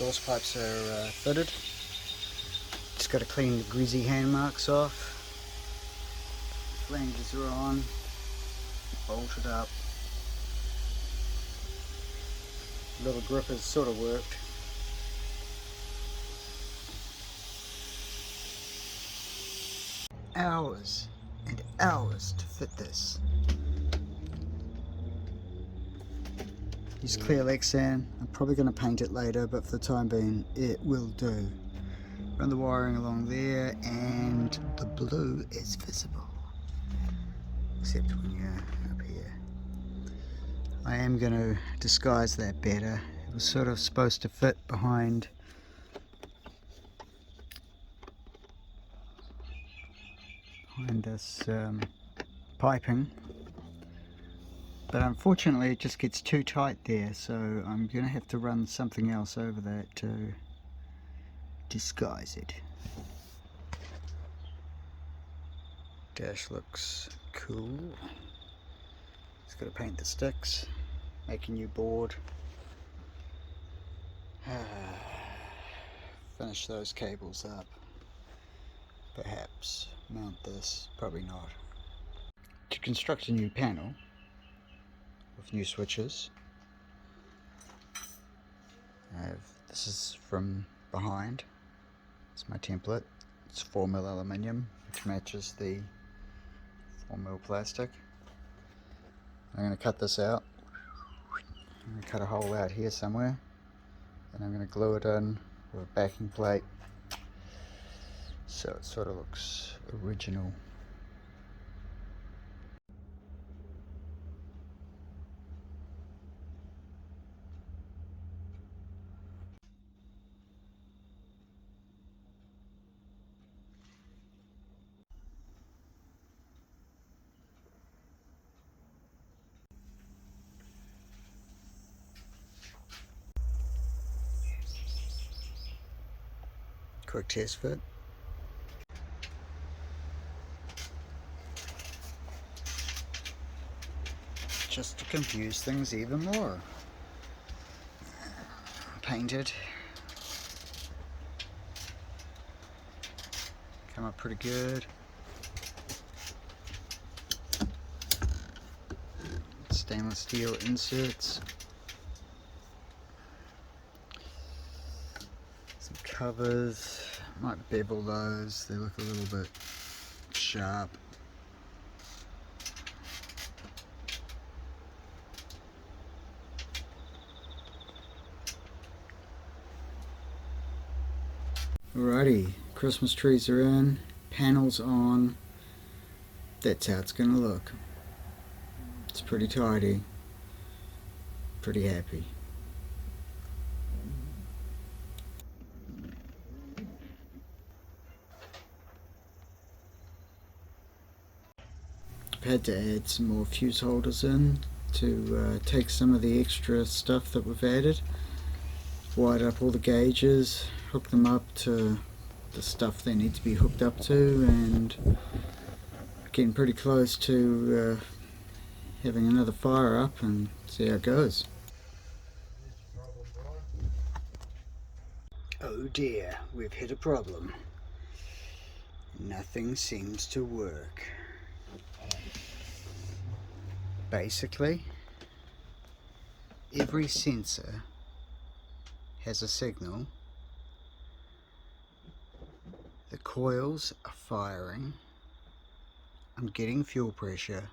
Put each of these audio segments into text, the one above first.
exhaust pipes are fitted. Just got to clean the greasy hand marks off. Flanges are on, bolted up. Little grippers sort of worked. Hours and hours to fit this. Use clear Lexan. I'm probably going to paint it later, but for the time being it will do. Run the wiring along there, and the blue is visible, except when you're up here. I am going to disguise that better. It was sort of supposed to fit behind this piping, but unfortunately it just gets too tight there, so I'm going to have to run something else over that to disguise it. Dash looks cool. Just got to paint the sticks, make a new board, finish those cables up, perhaps mount this, probably not. To construct a new panel with new switches, this is from behind. It's my template. It's 4mm aluminium, which matches the 4mm plastic. I'm going to cut this out. I'm going to cut a hole out here somewhere, and I'm going to glue it in with a backing plate so it sort of looks original. Quick test fit. Just to confuse things even more. Painted. Come up pretty good. Stainless steel inserts. Some covers. Might bevel those. They look a little bit sharp. Alrighty, Christmas trees are in, panels on. That's how it's gonna look. It's pretty tidy, pretty happy. I've had to add some more fuse holders in to take some of the extra stuff that we've added. Wire up all the gauges, hook them up to the stuff they need to be hooked up to, and getting pretty close to having another fire up, and see how it goes. Oh dear, we've hit a problem. Nothing seems to work. Basically, every sensor has a signal. The coils are firing. I'm getting fuel pressure,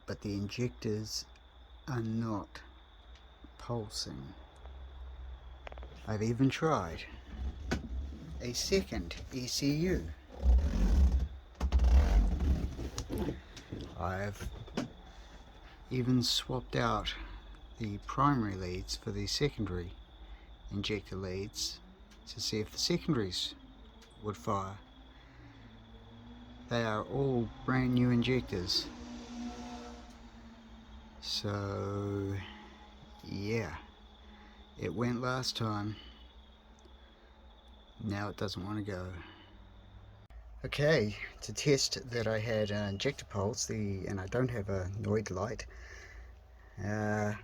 but the injectors are not pulsing. I've even tried a second ECU. I've even swapped out the primary leads for the secondary injector leads to see if the secondaries would fire. They are all brand new injectors. So yeah, it went last time. Now it doesn't want to go. Okay, to test that I had an injector pulse, and I don't have a Noid light, I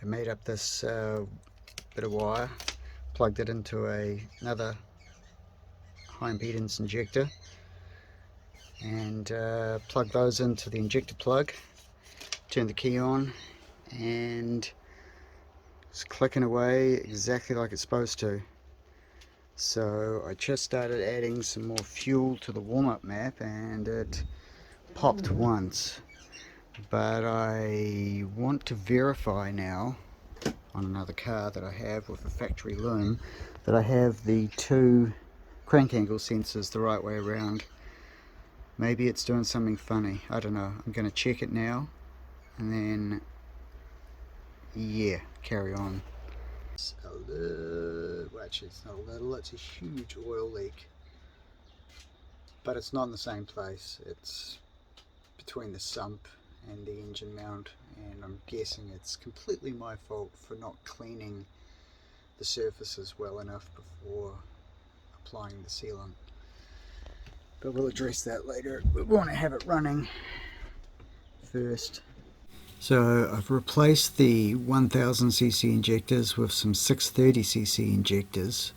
made up this bit of wire, plugged it into another high impedance injector, and plug those into the injector plug, turn the key on, and it's clicking away exactly like it's supposed to. So I just started adding some more fuel to the warm-up map and it popped once, but I want to verify now on another car that I have with a factory loom that I have the two crank angle sensors the right way around. Maybe it's doing something funny, I don't know. I'm going to check it now and then yeah, carry on. It's a little, well, actually it's not a little, it's a huge oil leak, but it's not in the same place. It's between the sump and the engine mount, and I'm guessing it's completely my fault for not cleaning the surfaces well enough before applying the sealant. But we'll address that later. We want to have it running first. So I've replaced the 1000cc injectors with some 630cc injectors.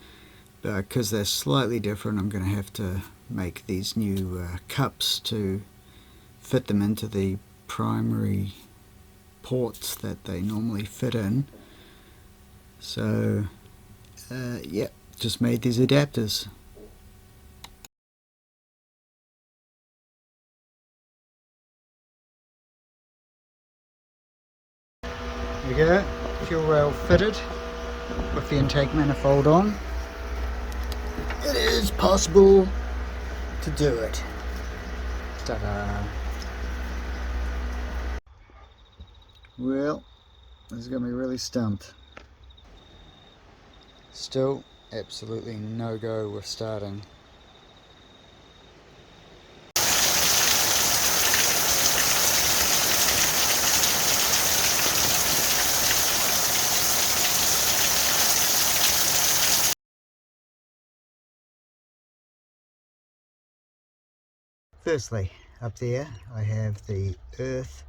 Because they're slightly different, I'm going to have to make these new cups to fit them into the primary ports that they normally fit in. So yeah, just made these adapters. There we go, fuel rail fitted with the intake manifold on. It is possible to do it. Ta-da! Well, this is going to be really stumped. Still, absolutely no go with starting. Firstly, up there I have the earth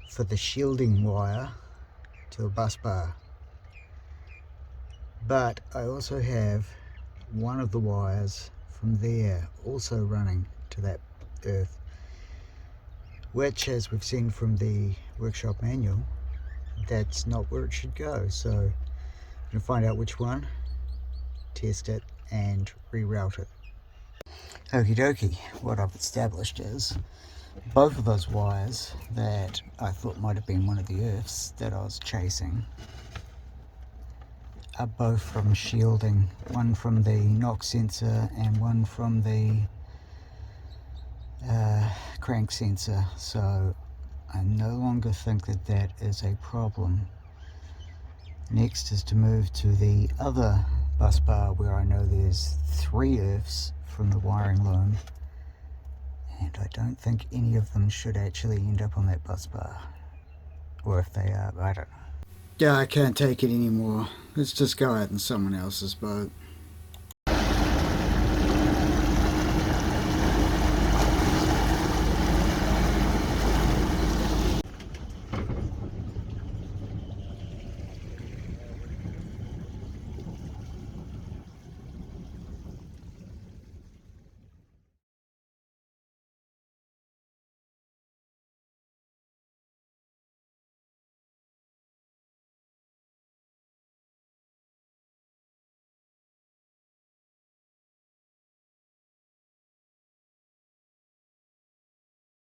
for the shielding wire to the bus bar, but I also have one of the wires from there also running to that earth, which, as we've seen from the workshop manual, that's not where it should go. So I'm going to find out which one, test it and reroute it. Okie dokie, what I've established is both of those wires that I thought might have been one of the earths that I was chasing are both from shielding, one from the knock sensor and one from the crank sensor, so I no longer think that that is a problem. Next is to move to the other bus bar where I know there's 3 earths from the wiring loom, and I don't think any of them should actually end up on that bus bar, or if they are, I don't know. Yeah, I can't take it anymore. Let's just go out in someone else's boat.